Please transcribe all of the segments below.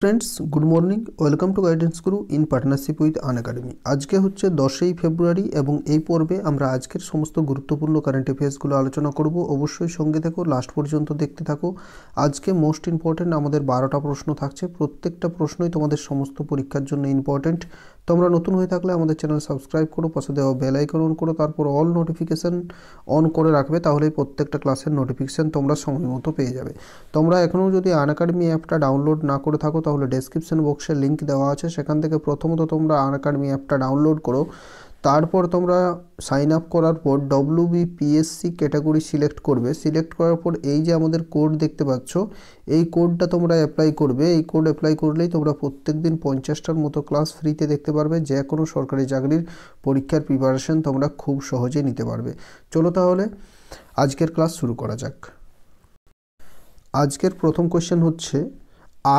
Friends good morning welcome to Guidance Guru in partnership with Unacademy. आज के होच्छे 10 February एबं এই পর্বে আমরা আজকের সমস্ত গুরুত্বপূর্ণ কারেন্ট অ্যাফেয়ার্সগুলো আলোচনা করব। অবশ্যই সঙ্গে থেকো, লাস্ট পর্যন্ত দেখতে থাকো। আজকে মোস্ট ইম্পর্টেন্ট আমাদের 12টা প্রশ্ন থাকছে। প্রত্যেকটা প্রশ্নই তোমাদের সমস্ত পরীক্ষার জন্য ইম্পর্টেন্ট। তোমরা নতুন হয়ে থাকলে আমাদের চ্যানেল সাবস্ক্রাইব করো, পাশে দেওয়া বেল আইকন অন করো, তারপর অল নোটিফিকেশন অন করে রাখবে, তাহলেই প্রত্যেকটা ক্লাসের নোটিফিকেশন তোমরা সময় মতো পেয়ে যাবে। তোমরা এখনও যদি আনএকাডেমি অ্যাপটা ডাউনলোড না করে থাকো তাহলে ডেসক্রিপশন বক্সে লিঙ্ক দেওয়া আছে, সেখান থেকে প্রথমত তোমরা আনএকাডেমি অ্যাপটা ডাউনলোড করো। তারপর তোমরা সাইন আপ করার পর WBPSC ক্যাটাগরি সিলেক্ট করবে। সিলেক্ট করার পর এই যে আমাদের কোড দেখতে পাচ্ছ, এই কোডটা তোমরা অ্যাপ্লাই করবে। এই কোড অ্যাপ্লাই করলেই তোমরা প্রত্যেক দিন 50টার মতো ক্লাস ফ্রিতে দেখতে পারবে। যে কোনো সরকারি চাকরির পরীক্ষার প্রিপারেশন তোমরা খুব সহজেই নিতে পারবে। চলো তাহলে আজকের ক্লাস শুরু করা যাক। আজকের প্রথম কোশ্চেন হচ্ছে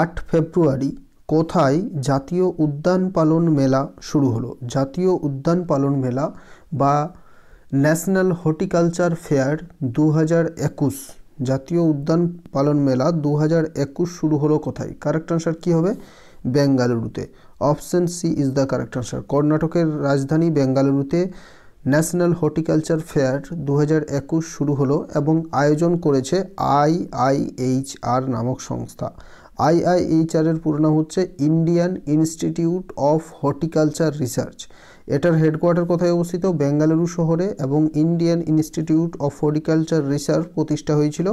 8 ফেব্রুয়ারি কোথায় জাতীয় উদ্যান পালন মেলা শুরু হলো? জাতীয় উদ্যান পালন মেলা বা ন্যাশনাল হর্টিকালচার ফেয়ার 2021, জাতীয় উদ্যান পালন মেলা 2021 শুরু হলো কোথায়? কারেক্ট আনসার কী হবে? বেঙ্গালুরুতে। Option C is the correct answer. কর্ণাটকের রাজধানী বেঙ্গালুরুতে ন্যাশনাল হর্টিকালচার ফেয়ার 2021 শুরু হলো এবং আয়োজন করেছে IIHR নামক সংস্থা। IIHR এর পুরো নাম হচ্ছে Indian institute of horticulture research. এটার হেডকোয়ার্টার কোথায় অবস্থিত? বেঙ্গালুরু শহরে। এবং Indian institute of horticulture research প্রতিষ্ঠা হয়েছিল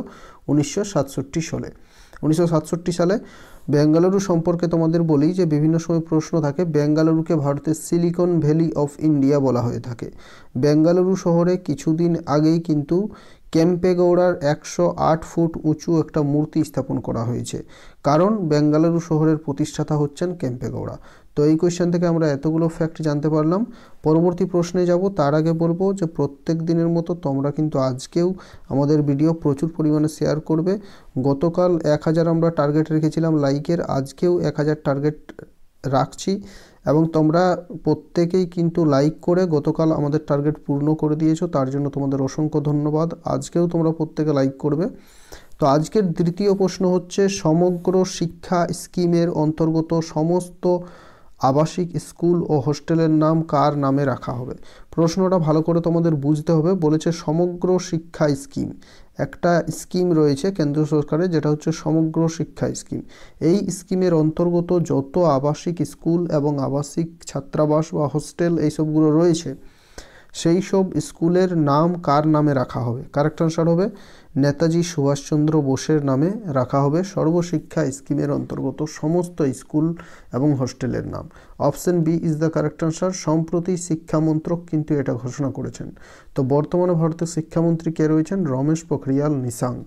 1967 সালে। 1967 সালে। বেঙ্গালুরু সম্পর্কে তোমাদের বলি যে বিভিন্ন সময় প্রশ্ন থাকে, বেঙ্গালুরুকে ভারতের সিলিকন ভ্যালি অফ ইন্ডিয়া বলা হয়ে থাকে। বেঙ্গালুরু শহরে কিছুদিন আগেই কিন্তু কেম্পেগৌড়ার 108 ফুট উঁচু একটা মূর্তি স্থাপন করা হয়েছে, কারণ বেঙ্গালুরু শহরের প্রতিষ্ঠাতা হচ্ছেন কেম্পেগৌড়া। তো এই কোয়েশ্চেন থেকে আমরা এতগুলো ফ্যাক্ট জানতে পারলাম। পরবর্তী প্রশ্নে যাব, তার আগে বলবো যে প্রত্যেক দিনের মতো তোমরা কিন্তু আজকেও আমাদের ভিডিও প্রচুর পরিমাণে শেয়ার করবে। গতকাল 1000 আমরা টার্গেট রেখেছিলাম লাইকের, আজকেও 1000 টার্গেট রাখছি এবং তোমরা প্রত্যেকেই কিন্তু লাইক করে গতকাল আমাদের টার্গেট পূর্ণ করে দিয়েছো, তার জন্য তোমাদের অসংখ্য ধন্যবাদ। আজকেও তোমরা প্রত্যেকে লাইক করবে। তো আজকের দ্বিতীয় প্রশ্ন হচ্ছে, সমগ্র শিক্ষা স্কিমের অন্তর্গত সমস্ত আবাসিক স্কুল ও হোস্টেলের নাম কার নামে রাখা হবে? প্রশ্নটা ভালো করে তোমাদের বুঝতে হবে। বলেছে সমগ্র শিক্ষা স্কিম, একটা স্কিম রয়েছে কেন্দ্র সরকারের যেটা হচ্ছে সমগ্র শিক্ষা স্কিম। এই স্কিমের অন্তর্গত যত আবাসিক স্কুল এবং আবাসিক ছাত্রাবাস বা হোস্টেল এইসবগুলো রয়েছে, সেই সব স্কুলের নাম কার নামে রাখা হবে? কারেক্ট আনসার হবে নেতাজি সুভাষচন্দ্র বোসের নামে রাখা হবে সর্বশিক্ষা স্কিমের অন্তর্গত সমস্ত স্কুল এবং হোস্টেলের নাম। Option B is the correct answer. সম্প্রতি শিক্ষামন্ত্রক কিন্তু এটা ঘোষণা করেছেন। তো বর্তমানে ভারতের শিক্ষামন্ত্রী কে রয়েছেন? রমেশ পোখরিয়াল নিশাঙ্ক।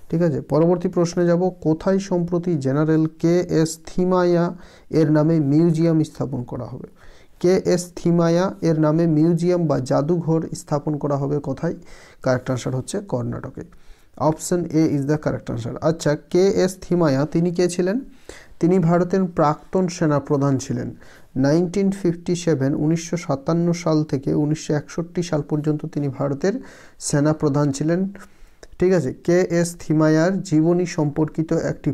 ঠিক আছে, পরবর্তী প্রশ্নে যাব, কোথায় সম্প্রতি জেনারেল KS থিমাইয়া এর নামে মিউজিয়াম স্থাপন করা হবে? KS থিমাইয়া এর নামে মিউজিয়াম বা জাদুঘর স্থাপন করা হবে কোথায়? কারেক্ট আনসার হচ্ছে কর্ণাটকে। Option A is the correct answer. আচ্ছা, KS থিমাইয়া তিনি কে ছিলেন? তিনি ভারতের প্রাক্তন সেনা প্রধান ছিলেন। 1957 সাল থেকে 1961 সাল পর্যন্ত তিনি ভারতের সেনা প্রধান ছিলেন। ঠিক আছে, KS থিমাইয়ার জীবনী সম্পর্কিত একটি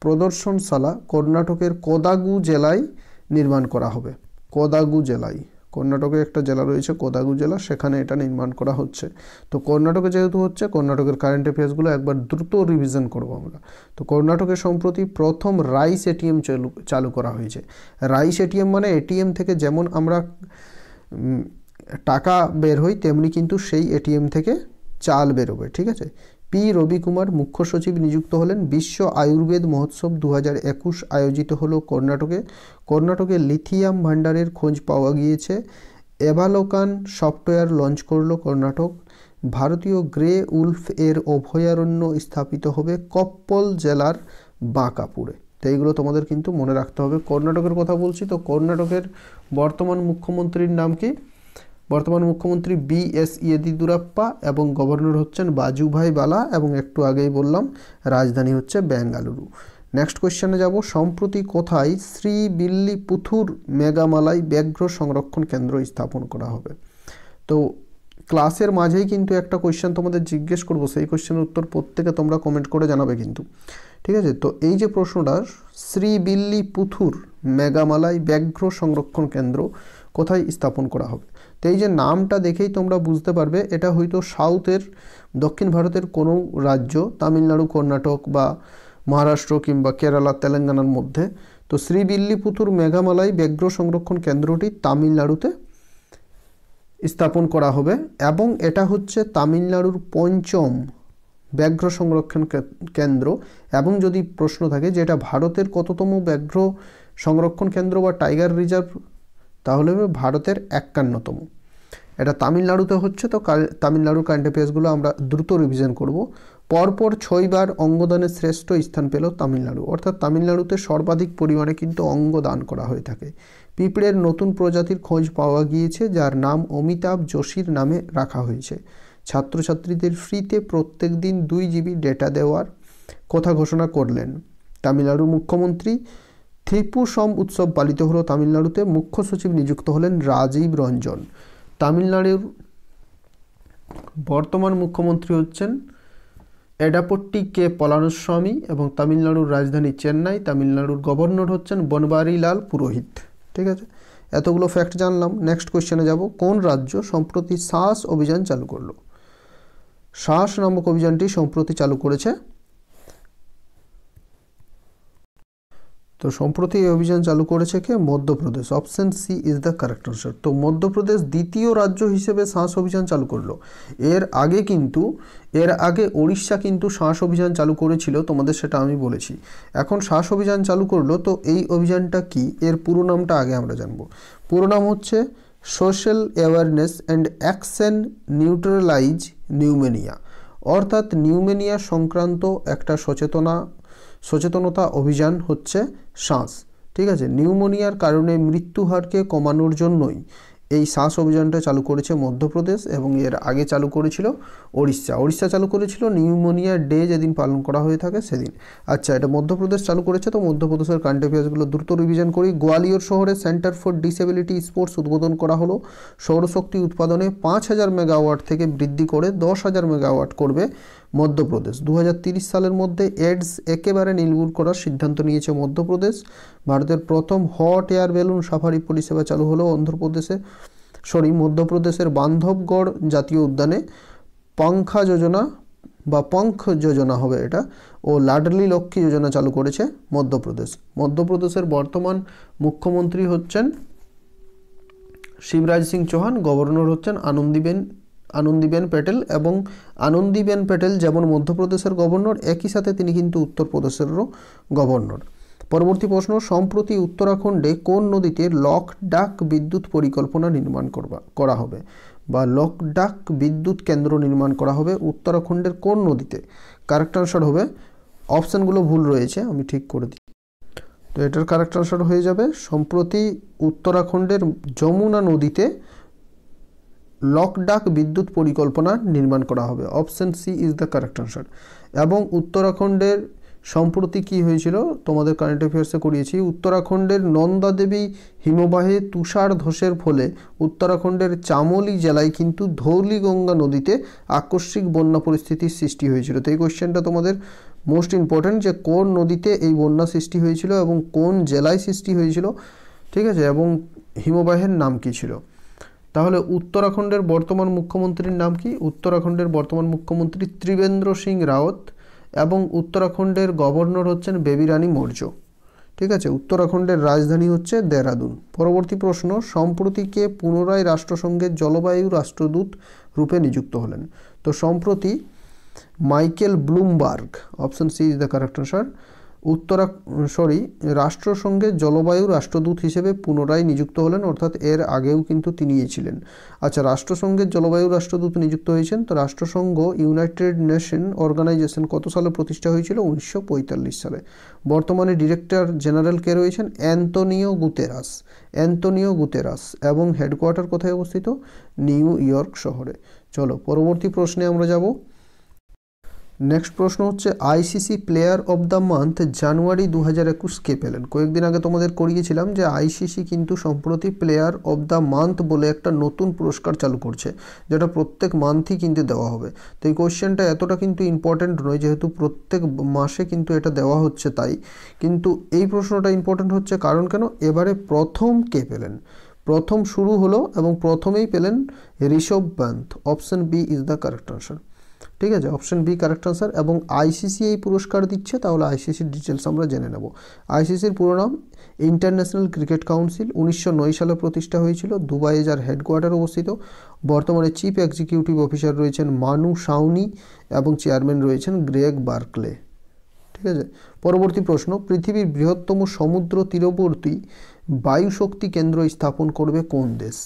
প্রদর্শনশালা কর্ণাটকের কোদাগু জেলায় নির্মাণ করা হবে। কোদাগু জেলায়, কর্ণাটকের একটা জেলা রয়েছে কোদাগু জেলা, সেখানে এটা নির্মাণ করা হচ্ছে। তো কর্ণাটকে যেহেতু হচ্ছে, কর্ণাটকের কারেন্ট অ্যাফেয়ার্সগুলো একবার দ্রুত রিভিশন করব আমরা। তো কর্ণাটকে সম্প্রতি প্রথম রাইস ATM চালু করা হয়েছে। রাইস ATM মানে ATM থেকে যেমন আমরা টাকা বের হই, তেমনি কিন্তু সেই ATM থেকে চাল বেরোবে। ঠিক আছে, P রবি কুমার মুখ্য সচিব নিযুক্ত হলেন। বিশ্ব আয়ুর্বেদ মহোৎসব 2021 আয়োজিত হলো কর্ণাটকে। কর্ণাটকে লিথিয়াম ভান্ডারের খোঁজ পাওয়া গিয়েছে। এভালোকান সফটওয়্যার লঞ্চ করলো কর্ণাটক। ভারতীয় গ্রে উলফ এর অভয়ারণ্য স্থাপিত হবে কপ্পল জেলার বাঁকাপুরে। তো এইগুলো তোমাদের কিন্তু মনে রাখতে হবে। কর্ণাটকের কথা বলছি, তো কর্ণাটকের বর্তমান মুখ্যমন্ত্রীর নাম কি? বর্তমান মুখ্যমন্ত্রী BS ইয়েদিদুরাপ্পা এবং গভর্নর হচ্ছেন বাজুভাই বালা, এবং একটু আগেই বললাম রাজধানী হচ্ছে বেঙ্গালুরু। নেক্সট কোয়েশ্চেনে যাব, সম্প্রতি কোথায় শ্রী বিল্লিপুথুর মেঘামালাই ব্যাঘ্র সংরক্ষণ কেন্দ্র স্থাপন করা হবে? তো ক্লাসের মাঝেই কিন্তু একটা কোয়েশ্চেন তোমাদের জিজ্ঞেস করবো, সেই কোয়েশ্চেনের উত্তর প্রত্যেকে তোমরা কমেন্ট করে জানাবে কিন্তু, ঠিক আছে। তো এই যে প্রশ্নটা, শ্রীবিল্লিপুথুর মেঘামালাই ব্যাঘ্র সংরক্ষণ কেন্দ্র কোথায় স্থাপন করা হবে? তো এই যে নামটা দেখেই তোমরা বুঝতে পারবে এটা হয়তো সাউথের, দক্ষিণ ভারতের কোনো রাজ্য, তামিলনাড়ু, কর্ণাটক বা মহারাষ্ট্র কিংবা কেরালা, তেলেঙ্গানার মধ্যে। তো শ্রীবিল্লিপুথুর মেঘামালাই ব্যাঘ্র সংরক্ষণ কেন্দ্রটি তামিলনাড়ুতে স্থাপন করা হবে এবং এটা হচ্ছে তামিলনাড়ুর ৫ম ব্যাঘ্র সংরক্ষণ কেন্দ্র। এবং যদি প্রশ্ন থাকে যে এটা ভারতের কততম ব্যাঘ্র সংরক্ষণ কেন্দ্র বা টাইগার রিজার্ভ, তাহলে ভারতের ৫১তম। এটা তামিলনাড়ুতে হচ্ছে। তো তামিলনাড়ুর কারেন্ট অ্যাফেয়ার্সগুলো আমরা দ্রুত রিভিশন করব। পরপর ৬বার অঙ্গদানের শ্রেষ্ঠ স্থান পেল তামিলনাড়ু, অর্থাৎ তামিলনাড়ুতে সর্বাধিক পরিমাণে কিন্তু অঙ্গদান করা হয়ে থাকে। পিঁপড়ের নতুন প্রজাতির খোঁজ পাওয়া গিয়েছে যার নাম অমিতাভ যোশীর নামে রাখা হয়েছে। ছাত্রছাত্রীদের ফ্রিতে প্রত্যেক দিন 2 GB ডেটা দেওয়ার কথা ঘোষণা করলেন তামিলনাড়ুর মুখ্যমন্ত্রী। থিপুসম উৎসব পালিত হলো তামিলনাড়ুতে। মুখ্য সচিব নিযুক্ত হলেন রাজীব রঞ্জন। তামিলনাড়ুর বর্তমান মুখ্যমন্ত্রী হচ্ছেন এডাপট্টি কে পলানিস্বামী এবং তামিলনাড়ুর রাজধানী চেন্নাই। তামিলনাড়ুর গভর্নর হচ্ছেন বনবারিলাল পুরোহিত। ঠিক আছে, এতগুলো ফ্যাক্ট জানলাম। নেক্সট কোয়েশ্চেনে যাব। কোন রাজ্য সম্প্রতি সাহস অভিযান চালু করলো? সাহস নামক অভিযানটি সম্প্রতি চালু করেছে, তো সম্প্রতি এই অভিযান চালু করেছে কে? Madhya Pradesh. Option C is the correct answer. তো মধ্যপ্রদেশ দ্বিতীয় রাজ্য হিসেবে সাহস অভিযান চালু করলো। এর আগে ওড়িশা কিন্তু সাহস অভিযান চালু করেছিল, তোমাদের সেটা আমি বলেছি। এখন সাহস অভিযান চালু করলো। তো এই অভিযানটা কি, এর পুরো নামটা আগে আমরা জানবো। পুরো নাম হচ্ছে social awareness and action neutralise pneumonia, অর্থাৎ নিউমোনিয়া সংক্রান্ত একটা সচেতনতা অভিযান হচ্ছে শ্বাস। ঠিক আছে, নিউমোনিয়ার কারণে মৃত্যুহারকে কমানোর জন্যই এই শ্বাস অভিযানটা চালু করেছে মধ্যপ্রদেশ এবং এর আগে চালু করেছিল ওড়িশা চালু করেছিল নিউমোনিয়া ডে যেদিন পালন করা হয়ে থাকে সেদিন। আচ্ছা, এটা মধ্যপ্রদেশ চালু করেছে। তো মধ্যপ্রদেশের কারেন্ট অ্যাফেয়ার্সগুলো দ্রুত রিভিশন করি। গোয়ালিয়র শহরে সেন্টার ফর ডিসেবিলিটি স্পোর্টস উদ্বোধন করা হলো। সৌরশক্তি উৎপাদনে ৫,০০০ মেগাওয়াট থেকে বৃদ্ধি করে ১০,০০০ মেগাওয়াট করবে মধ্যপ্রদেশ। 2030 সালের মধ্যে এডস একেবারে নির্মূল করার সিদ্ধান্ত নিয়েছে মধ্যপ্রদেশ। ভারতের প্রথম হট এয়ার বেলুন সাফারি পরিষেবা চালু হলো মধ্যপ্রদেশের বান্ধবগড় জাতীয় উদ্যানে। পঙ্খ যোজনা হবে এটা, ও লাডলি লক্ষ্মী যোজনা চালু করেছে মধ্যপ্রদেশ। মধ্যপ্রদেশের বর্তমান মুখ্যমন্ত্রী হচ্ছেন শিবরাজ সিং চৌহান, গভর্নর হচ্ছেন আনন্দীবেন প্যাটেল। এবং আনন্দীবেন প্যাটেল যেমন মধ্যপ্রদেশের গভর্নর, একই সাথে তিনি কিন্তু উত্তরপ্রদেশেরও গভর্নর। পরবর্তী প্রশ্ন, সম্প্রতি উত্তরাখণ্ডে কোন নদীতে লক ডাক বিদ্যুৎ পরিকল্পনা নির্মাণ করা হবে বা লক ডাক বিদ্যুৎ কেন্দ্র নির্মাণ করা হবে উত্তরাখণ্ডের কোন নদীতে? কারেক্ট আনসার হবে, অপশানগুলো ভুল রয়েছে, আমি ঠিক করে দিই। তো এটার কারেক্ট আনসার হয়ে যাবে সম্প্রতি উত্তরাখণ্ডের যমুনা নদীতে লকডাক বিদ্যুৎ পরিকল্পনা নির্মাণ করা হবে। Option C is the correct answer. এবং উত্তরাখণ্ডের সম্প্রতি কি হয়েছিল তোমাদের কারেন্ট অ্যাফেয়ার্সে করিয়েছি, উত্তরাখণ্ডের নন্দা দেবী হিমবাহে তুষার ধসের ফলে উত্তরাখণ্ডের চামোলি জেলায় কিন্তু ধৌলিগঙ্গা নদীতে আকস্মিক বন্যা পরিস্থিতির সৃষ্টি হয়েছিল। তো এই কোয়েশ্চেনটা তোমাদের মোস্ট ইম্পর্ট্যান্ট, যে কোন নদীতে এই বন্যা সৃষ্টি হয়েছিল এবং কোন জেলায় সৃষ্টি হয়েছিল, ঠিক আছে, এবং হিমবাহের নাম কী ছিল। তাহলে উত্তরাখণ্ডের বর্তমান মুখ্যমন্ত্রীর নাম কি? উত্তরাখণ্ডের বর্তমান মুখ্যমন্ত্রী ত্রিবেন্দ্র সিং রাওয়াত এবং উত্তরাখণ্ডের গভর্নর হচ্ছেন বেবি রানী মৌর্য। ঠিক আছে, উত্তরাখণ্ডের রাজধানী হচ্ছে দেহরাদুন। পরবর্তী প্রশ্ন, সম্প্রতি কে পুনরায় রাষ্ট্রসংঘের জলবায়ু রাষ্ট্রদূত রূপে নিযুক্ত হলেন? তো সম্প্রতি Michael Bloomberg, option C is the correct answer, রাষ্ট্রসংঘের জলবায়ু রাষ্ট্রদূত হিসেবে পুনরায় নিযুক্ত হলেন, অর্থাৎ এর আগেও কিন্তু তিনিই ছিলেন। আচ্ছা, রাষ্ট্রসংঘের জলবায়ু রাষ্ট্রদূত নিযুক্ত হয়েছেন। তো রাষ্ট্রসংঘ ইউনাইটেড নেশন অর্গানাইজেশন কত সালে প্রতিষ্ঠা হয়েছিল? 1945 সালে। বর্তমানে ডিরেক্টর জেনারেল কে রয়েছেন? অ্যান্তোনিও গুতেরাস এবং হেডকোয়ার্টার কোথায় অবস্থিত? নিউ ইয়র্ক শহরে। চলো পরবর্তী প্রশ্নে আমরা যাব। নেক্সট প্রশ্ন হচ্ছে ICC player of the month January 2021 কে পেলেন? কয়েকদিন আগে তোমাদের করিয়েছিলাম যে আইসিসি কিন্তু সম্প্রতি প্লেয়ার অফ দ্য মান্থ বলে একটা নতুন পুরস্কার চালু করছে, যেটা প্রত্যেক মান্থই কিন্তু দেওয়া হবে। তো এই কোয়েশ্চেনটা এতটা কিন্তু ইম্পর্টেন্ট নয়, যেহেতু প্রত্যেক মাসে কিন্তু এটা দেওয়া হচ্ছে, তাই কিন্তু এই প্রশ্নটা ইম্পর্টেন্ট হচ্ছে কারণ কেন, এবারে প্রথম কে পেলেন? প্রথম শুরু হলো এবং প্রথমেই পেলেন Rishabh Pant. Option B is the correct answer. ঠিক আছে, অপশন বি কারেক্ট আনসার। এবং আইসিসি এই পুরস্কার দিচ্ছে, তাহলে আইসিসির ডিটেলস আমরা জেনে নেব। আইসিসির পুরো নাম ইন্টারন্যাশনাল ক্রিকেট কাউন্সিল, 1909 সালে প্রতিষ্ঠা হয়েছিল, দুবাইয়ে যার হেডকোয়ার্টার অবস্থিত। বর্তমানে চিফ এক্সিকিউটিভ অফিসার রয়েছেন মানু সাউনি এবং চেয়ারম্যান রয়েছেন গ্রেগ বার্কলে। ঠিক আছে, পরবর্তী প্রশ্ন, পৃথিবীর বৃহত্তম সমুদ্র তীরবর্তী বায়ুশক্তি কেন্দ্র স্থাপন করবে কোন দেশ?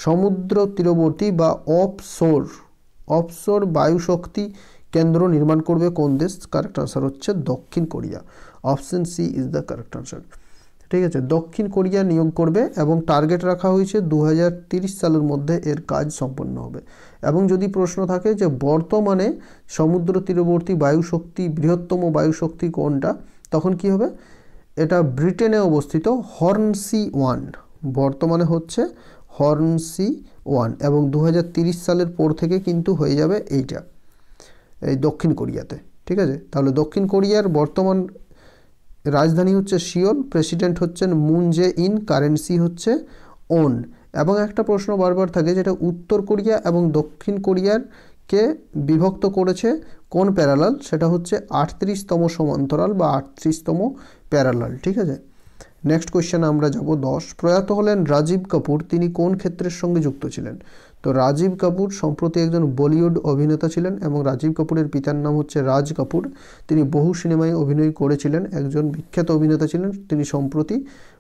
সমুদ্র তীরবর্তী বা অফশোর বায়ুশক্তি কেন্দ্র নির্মাণ করবে কোন দেশ? কারেক্ট আনসার হচ্ছে দক্ষিণ Korea. Option C is the correct answer. ঠিক আছে, দক্ষিণ কোরিয়া নিয়োগ করবে এবং টার্গেট রাখা হয়েছে 2030 সালের মধ্যে এর কাজ সম্পন্ন হবে। এবং যদি প্রশ্ন থাকে যে বর্তমানে সমুদ্র তীরবর্তী বায়ুশক্তি বৃহত্তম বায়ুশক্তি কোনটা, তখন কি হবে? এটা ব্রিটেনে অবস্থিত হর্নসি 1, বর্তমানে হচ্ছে হর্নসি 1, এবং 2030 সালের পর থেকে কিন্তু হয়ে যাবে এইটা এই দক্ষিণ কোরিয়াতে। ঠিক আছে, তাহলে দক্ষিণ কোরিয়ার বর্তমান রাজধানী হচ্ছে সিওল, প্রেসিডেন্ট হচ্ছেন মুন জে ইন, কারেন্সি হচ্ছে ওন। এবং একটা প্রশ্ন বারবার থাকে, যেটা উত্তর কোরিয়া এবং দক্ষিণ কোরিয়ারকে বিভক্ত করেছে কোন প্যারালাল, সেটা হচ্ছে 38তম সমান্তরাল বা 38তম প্যারালাল। ঠিক আছে, নেক্সট কোয়েশ্চেন আমরা যাব 10। প্রয়াত হলেন রাজীব কাপুর, তিনি কোন ক্ষেত্রের সঙ্গে যুক্ত ছিলেন? তো রাজীব কাপুর সম্প্রতি একজন বলিউড অভিনেতা ছিলেন এবং রাজীব কাপুরের পিতার নাম হচ্ছে রাজ কাপুর। তিনি বহু সিনেমায় অভিনয় করেছিলেন, একজন বিখ্যাত অভিনেতা ছিলেন, তিনি সম্প্রতি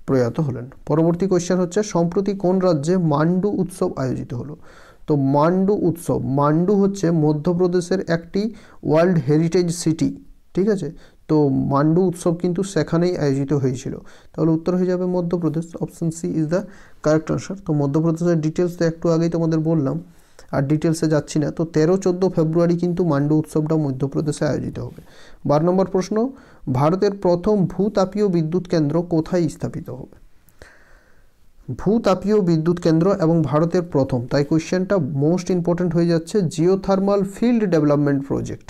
প্রয়াত হলেন। পরবর্তী কোয়েশ্চেন হচ্ছে, সম্প্রতি কোন রাজ্যে মান্ডু উৎসব আয়োজিত হলো? তো মান্ডু উৎসব, মান্ডু হচ্ছে মধ্যপ্রদেশের একটি ওয়ার্ল্ড হেরিটেজ সিটি। ঠিক আছে, তো মান্ডু উৎসব কিন্তু সেখানেই আয়োজিত হয়েছিল, তাহলে উত্তর হয়ে যাবে Madhya Pradesh. Option C is the correct answer. তো মধ্যপ্রদেশের ডিটেলস তো একটু আগেই তোমাদের বললাম, আর ডিটেলসে যাচ্ছি না। তো 13-14 ফেব্রুয়ারি কিন্তু মান্ডু উৎসবটা মধ্যপ্রদেশে আয়োজিত হবে। 12 নম্বর প্রশ্ন, ভারতের প্রথম ভূতাপীয় বিদ্যুৎ কেন্দ্র কোথায় স্থাপিত হবে? ভূতাপীয় বিদ্যুৎ কেন্দ্র এবং ভারতের প্রথম, তাই কোয়েশ্চেনটা মোস্ট ইম্পর্টেন্ট হয়ে যাচ্ছে। জিওথার্মাল ফিল্ড ডেভেলপমেন্ট প্রজেক্ট,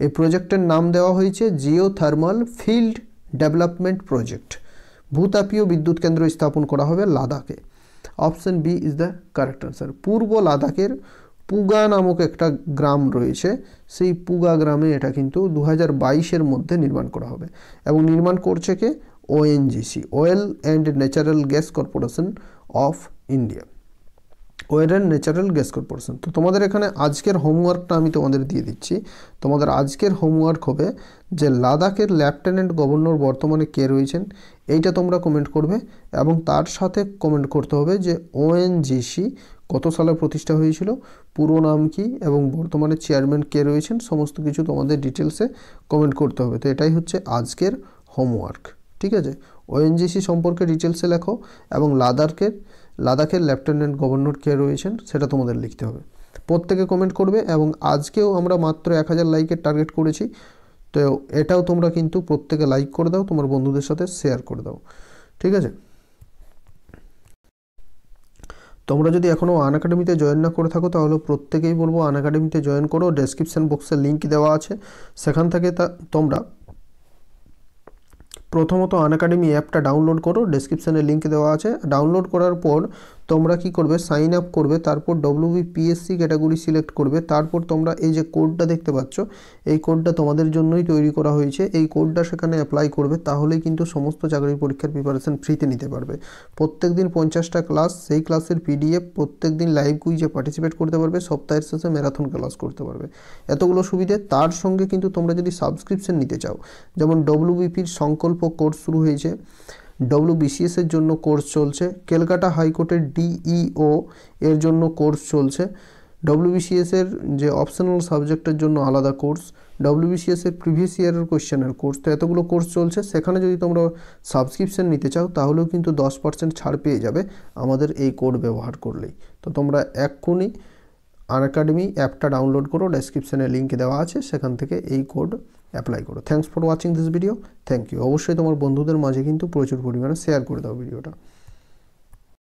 এই প্রজেক্টের নাম দেওয়া হয়েছে জিওথার্মাল ফিল্ড ডেভেলপমেন্ট প্রজেক্ট। ভূতাপীয় বিদ্যুৎ কেন্দ্র স্থাপন করা হবে লাদাখে। Option B is the correct answer. পূর্ব লাদাখের পুগা নামক একটা গ্রাম রয়েছে, সেই পুগা গ্রামে এটা কিন্তু 2022-এর মধ্যে নির্মাণ করা হবে। এবং নির্মাণ করছে কে? ONGC, oil and natural gas corporation of India, oil and natural gas corporation. তো তোমাদের এখানে আজকের হোমওয়ার্কটা আমি তোমাদের দিয়ে দিচ্ছি। তোমাদের আজকের হোমওয়ার্ক হবে যে লাদাখের লেফটেন্যান্ট গভর্নর বর্তমানে কে রয়েছেন, এইটা তোমরা কমেন্ট করবে এবং তার সাথে কমেন্ট করতে হবে যে ওএনজিসি কত সালে প্রতিষ্ঠা হয়েছিল, পুরো নাম কি এবং বর্তমানে চেয়ারম্যান কে রয়েছেন, সমস্ত কিছু তোমাদের ডিটেলসে কমেন্ট করতে হবে। তো এটাই হচ্ছে আজকের হোমওয়ার্ক। ঠিক আছে, ওএনজিসি সম্পর্কে ডিটেলসে লেখো এবং লাদাখের লেফটেন্যান্ট গভর্নর কে রয়েছেন সেটা তোমাদের লিখতে হবে। প্রত্যেকে কমেন্ট করবে এবং আজকেও আমরা মাত্র 1000 লাইকের টার্গেট করেছি, তো এটাও তোমরা কিন্তু প্রত্যেকে লাইক করে দাও, তোমার বন্ধুদের সাথে শেয়ার করে দাও। ঠিক আছে, তোমরা যদি এখনও আনএকাডেমিতে জয়েন না করে থাকো তাহলে প্রত্যেকেই বলবো আনএকাডেমিতে জয়েন করো। ডেসক্রিপশন বক্সে লিঙ্ক দেওয়া আছে, সেখান থেকে তোমরা প্রথমত আনএকাডেমি অ্যাপটা ডাউনলোড করো, ডেসক্রিপশানে লিঙ্ক দেওয়া আছে। ডাউনলোড করার পর তোমরা কি করবে, সাইন আপ করবে, তারপর WBPSC ক্যাটাগরি সিলেক্ট করবে। তারপর তোমরা এই যে কোডটা দেখতে পাচ্ছ, এই কোডটা তোমাদের জন্যই তৈরি করা হয়েছে, এই কোডটা সেখানে অ্যাপ্লাই করবে, তাহলেই কিন্তু সমস্ত চাকরির পরীক্ষার প্রিপারেশন ফ্রিতে নিতে পারবে। প্রত্যেক দিন 50টা ক্লাস, সেই ক্লাসের PDF, প্রত্যেক দিন লাইভ কুইজে পার্টিসিপেট করতে পারবে, সপ্তাহের শেষে ম্যারাথন ক্লাস করতে পারবে। এতগুলো সুবিধে, তার সঙ্গে কিন্তু তোমরা যদি সাবস্ক্রিপশন নিতে চাও, যেমন WBPর সংকল্প কোর্স শুরু হয়েছে, WBCS এর জন্য কোর্স চলছে, ক্যালকাটা হাইকোর্টের DEO এর জন্য কোর্স চলছে, WBCS এর যে অপশনাল সাবজেক্টের জন্য আলাদা কোর্স, WBCS এর প্রিভিয়াস ইয়ারের কোয়েশ্চেনের কোর্স, তো এতগুলো কোর্স চলছে। সেখানে যদি তোমরা সাবস্ক্রিপশন নিতে চাও তাহলেও কিন্তু 10% ছাড় পেয়ে যাবে আমাদের এই কোড ব্যবহার করলেই। তো তোমরা এক্ষুনি আনএকাডেমি অ্যাপটা ডাউনলোড করো, ডেসক্রিপশনে লিঙ্ক দেওয়া আছে, সেখান থেকে এই কোড অ্যাপ্লাই করো। Thanks for watching this video. Thank you. অবশ্যই তোমার বন্ধুদের মাঝে কিন্তু প্রচুর পরিমাণে শেয়ার করে দাও ভিডিওটা।